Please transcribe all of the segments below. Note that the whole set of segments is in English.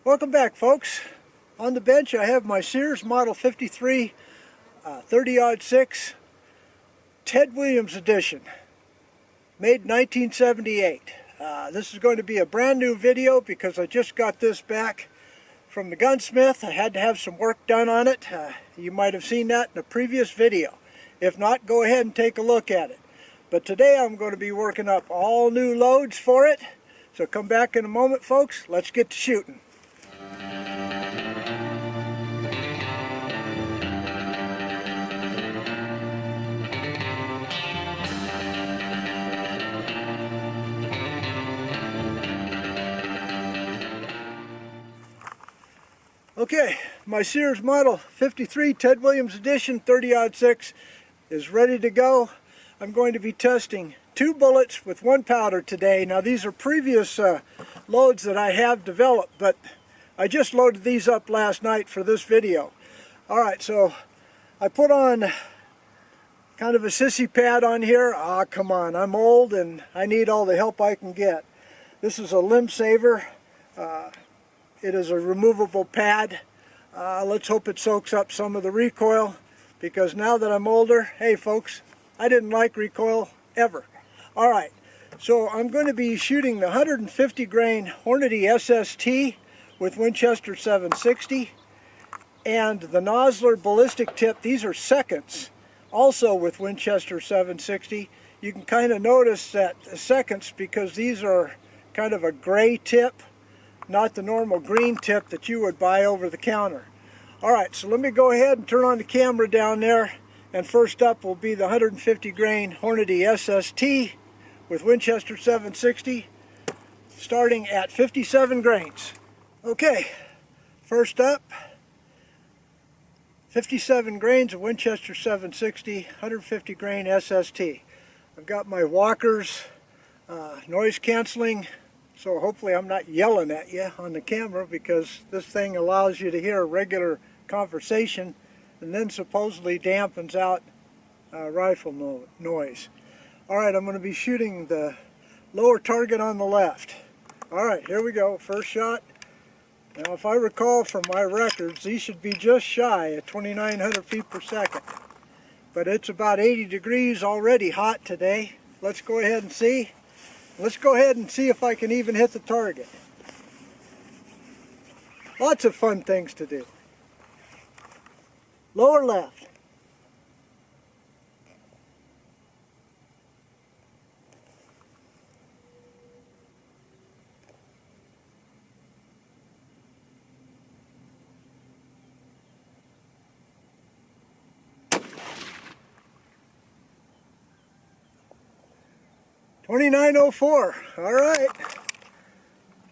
Welcome back, folks. On the bench I have my Sears Model 53 30-06 Ted Williams edition, made in 1978. This is going to be a brand new video because I just got this back from the gunsmith. I had to have some work done on it. You might have seen that in a previous video. If not, go ahead and take a look at it. But today I'm going to be working up all new loads for it. So come back in a moment, folks. Let's get to shooting. Okay, my Sears Model 53 Ted Williams edition 30-06 is ready to go. I'm going to be testing 2 bullets with 1 powder today. Now these are previous loads that I have developed, but I just loaded these up last night for this video. Alright, so I put on kind of a sissy pad on here. Come on, I'm old and I need all the help I can get. This is a limb saver. It is a removable pad. Let's hope it soaks up some of the recoil, because now that I'm older, hey folks, I didn't like recoil ever. Alright, so I'm going to be shooting the 150 grain Hornady SST with Winchester 760 and the Nosler ballistic tip. These are seconds, also with Winchester 760. You can kind of notice that the seconds because these are kind of a gray tip, not the normal green tip that you would buy over the counter. Alright, so let me go ahead and turn on the camera down there, and first up will be the 150 grain Hornady SST with Winchester 760 starting at 57 grains. Okay, first up, 57 grains of Winchester 760 150 grain SST. I've got my Walker's noise canceling, so hopefully I'm not yelling at you on the camera, because this thing allows you to hear a regular conversation and then supposedly dampens out rifle noise. Alright, I'm going to be shooting the lower target on the left. Alright, here we go. First shot. Now if I recall from my records, these should be just shy at 2,900 feet per second. But it's about 80 degrees already hot today. Let's go ahead and see. Let's go ahead and see if I can even hit the target. Lots of fun things to do. Lower left. $29.04. All right.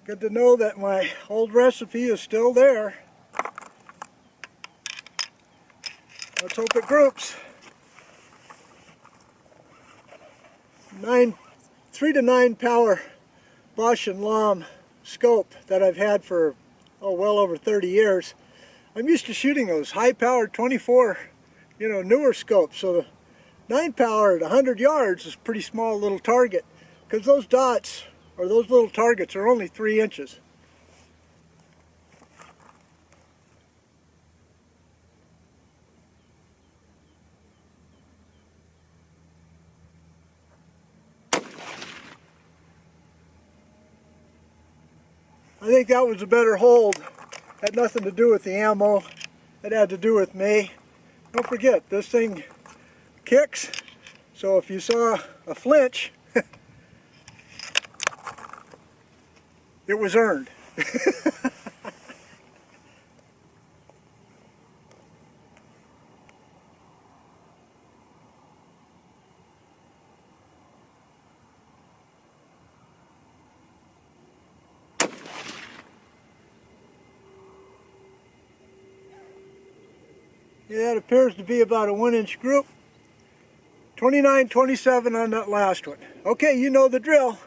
Good to know that my old recipe is still there. Let's hope it groups. 3 to 9 power Bosch and Lomb scope that I've had for well over 30 years. I'm used to shooting those high-powered 24, newer scopes. So the 9 power at 100 yards is a pretty small little target, because those dots, or those little targets, are only 3 inches. I think that was a better hold. Had nothing to do with the ammo. It had to do with me. Don't forget, this thing kicks, so if you saw a flinch, it was earned. Yeah, it appears to be about a 1-inch group. 29-27 on that last one. Okay, you know the drill.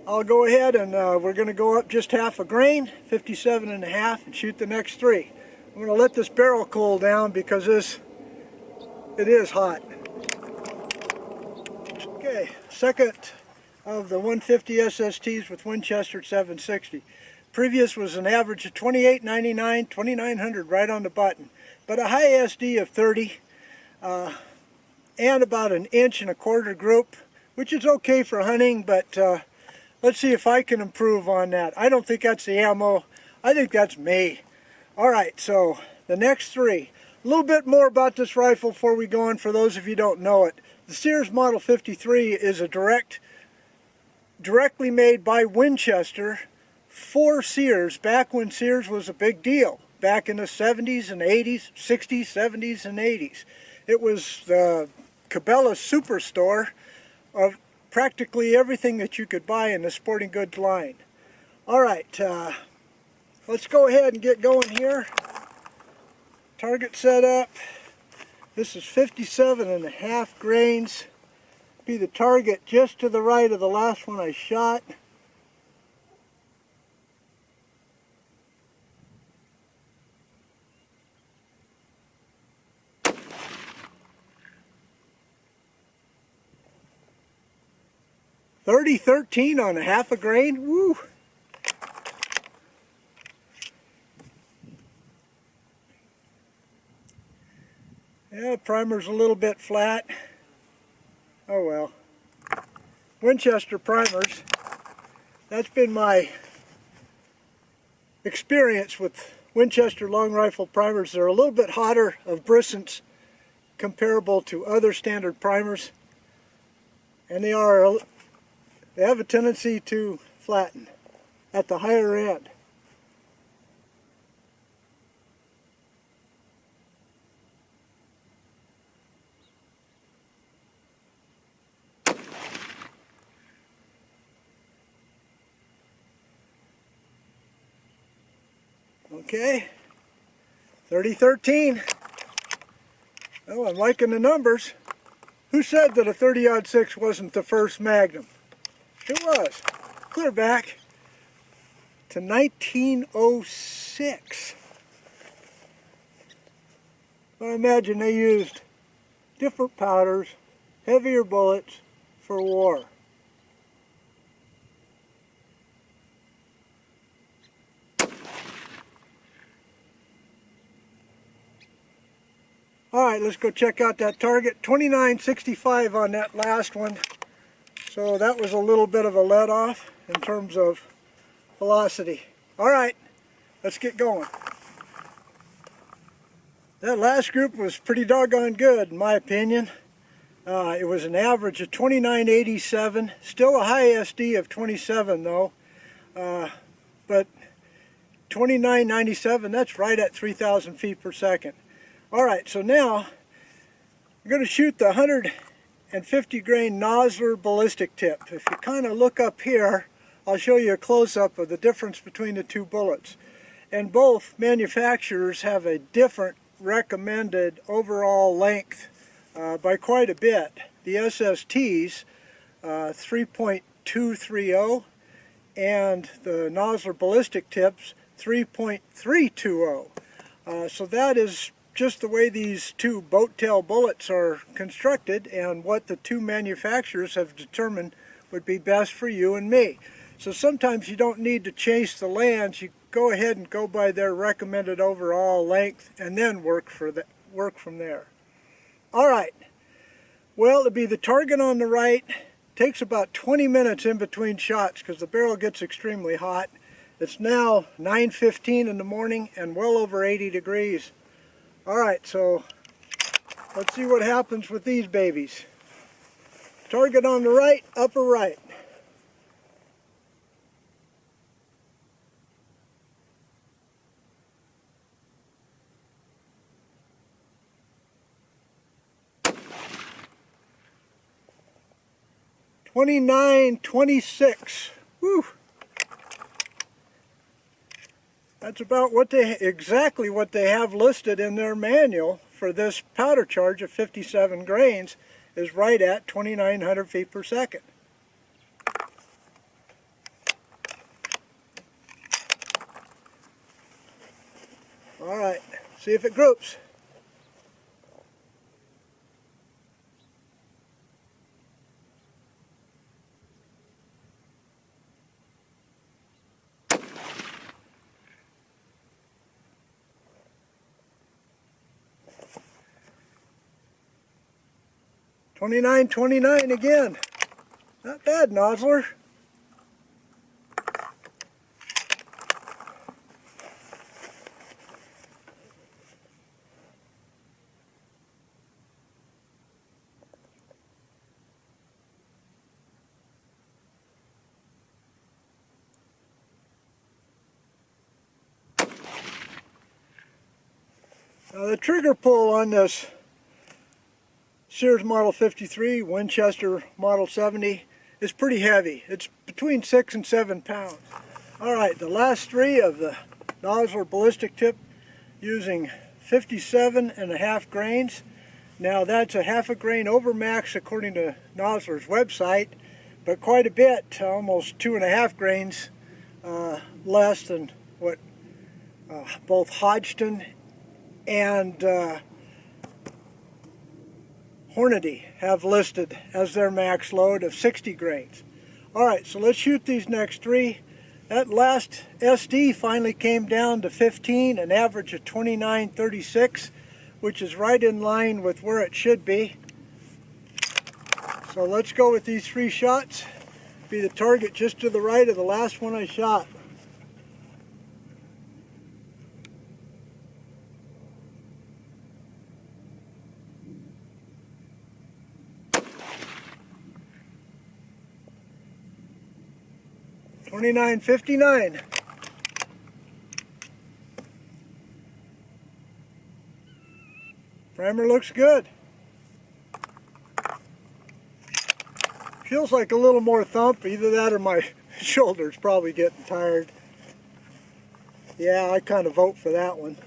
I'll go ahead and we're going to go up just half a grain, 57.5, and shoot the next 3. I'm going to let this barrel cool down because it is hot. Okay, second of the 150 SSTs with Winchester 760. Previous was an average of 28.99, 2900 right on the button. But a high SD of 30 and about an 1.25" group, which is okay for hunting, but let's see if I can improve on that. I don't think that's the ammo. I think that's me. Alright, so the next three. A little bit more about this rifle before we go on for those of you who don't know it. The Sears Model 53 is a directly made by Winchester for Sears, back when Sears was a big deal, back in the 70s and 80s, 60s, 70s, and 80s. It was the Cabela's superstore of practically everything that you could buy in the sporting goods line. Alright, let's go ahead and get going here. Target set up. This is 57.5 grains. Be the target just to the right of the last one I shot. .30-13 on a half a grain. Woo! Yeah, primer's a little bit flat. Oh well. Winchester primers. That's been my experience with Winchester long rifle primers. They're a little bit hotter of bristance comparable to other standard primers. And they have a tendency to flatten at the higher end. Okay, 30-13. Oh, I'm liking the numbers. Who said that a 30-06 wasn't the first Magnum? It was. Clear back to 1906. I imagine they used different powders, heavier bullets for war. Alright, let's go check out that target. 29.65 on that last one. So that was a little bit of a let off in terms of velocity. Alright, let's get going. That last group was pretty doggone good in my opinion. It was an average of 29.87. Still a high SD of 27 though. But 29.97, that's right at 3,000 feet per second. Alright, so now I'm going to shoot the 150 grain Nosler ballistic tip. If you kind of look up here, I'll show you a close-up of the difference between the two bullets. And both manufacturers have a different recommended overall length by quite a bit. The SST's 3.230 and the Nosler ballistic tips 3.320. So that is just the way these two boat tail bullets are constructed and what the two manufacturers have determined would be best for you and me. So sometimes you don't need to chase the lands. You go ahead and go by their recommended overall length and then work from there. Alright, well, it'll be the target on the right. Takes about 20 minutes in between shots because the barrel gets extremely hot. It's now 9:15 in the morning and well over 80 degrees. Alright, so let's see what happens with these babies. Target on the right, upper right. .29-26. Whew. That's about exactly what they have listed in their manual for this powder charge of 57 grains is right at 2,900 feet per second. Alright, see if it groups. 29.29 again. Not bad, Nosler. Now the trigger pull on this Sears Model 53, Winchester Model 70 is pretty heavy. It's between 6 and 7 pounds. Alright, the last three of the Nosler ballistic tip using 57.5 grains. Now that's a half a grain over max according to Nosler's website, but quite a bit, almost 2.5 grains less than what both Hodgson and Hornady have listed as their max load of 60 grains. Alright, so let's shoot these next three. That last SD finally came down to 15, an average of 29.36, which is right in line with where it should be. So let's go with these three shots. Be the target just to the right of the last one I shot. $29.59. Primer looks good. Feels like a little more thump, either that or my shoulder's probably getting tired. Yeah, I kind of vote for that one.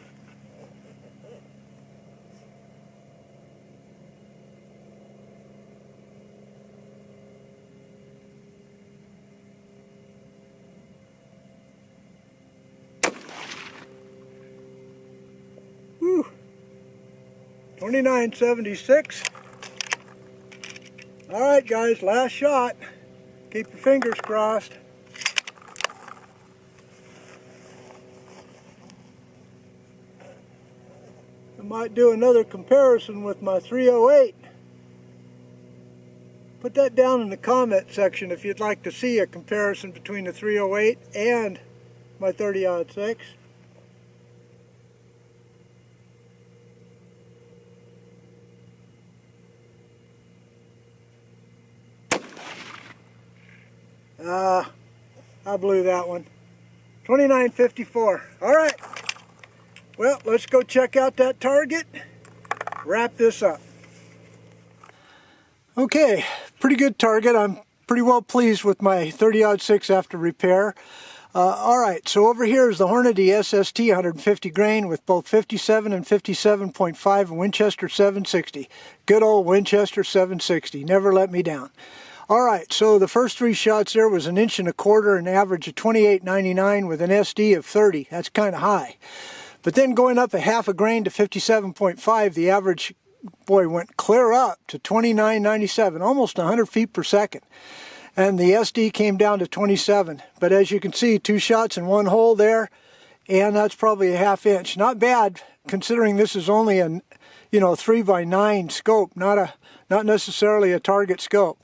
Whew. 29.76. Alright guys, last shot. Keep your fingers crossed. I might do another comparison with my 308. Put that down in the comment section if you'd like to see a comparison between the 308 and my 30-06. I blew that one. 29.54. Alright. Well, let's go check out that target. Wrap this up. Okay, pretty good target. I'm pretty well pleased with my 30-06 after repair. Alright, so over here is the Hornady SST 150 grain with both 57 and 57.5 Winchester 760. Good old Winchester 760. Never let me down. Alright, so the first three shots there was 1 1/4 inch, an average of 28.99 with an SD of 30. That's kind of high. But then going up a half a grain to 57.5, the average, boy, went clear up to 29.97, almost 100 feet per second. And the SD came down to 27. But as you can see, 2 shots in 1 hole there, and that's probably a ½ inch. Not bad, considering this is only a 3x9 scope, not necessarily a target scope.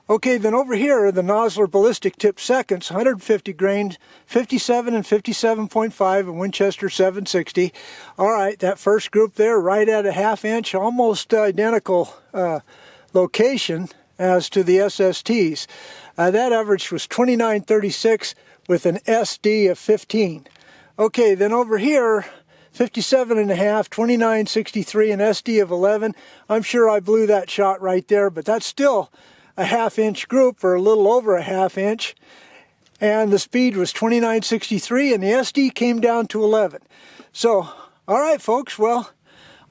Okay, then over here are the Nosler ballistic tip seconds, 150 grains, 57 and 57.5 and Winchester 760. Alright, that first group there, right at a ½ inch, almost identical location as to the SSTs. That average was 29.36 with an SD of 15. Okay, then over here, 57.5, 29.63, an SD of 11. I'm sure I blew that shot right there, but that's still a ½ inch group, or a little over a ½ inch, and the speed was 29.63 and the SD came down to 11. So, alright folks, well,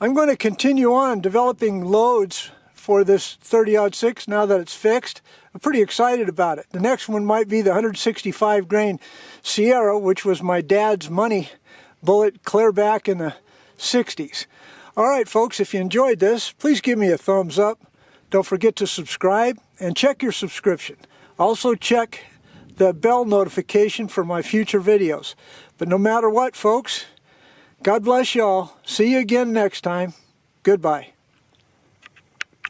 I'm going to continue on developing loads for this 30-06 now that it's fixed. I'm pretty excited about it. The next one might be the 165 grain Sierra, which was my dad's money bullet clear back in the 60s. Alright folks, if you enjoyed this, please give me a thumbs up. Don't forget to subscribe and check your subscription. Also check the bell notification for my future videos. But no matter what, folks, God bless y'all. See you again next time. Goodbye.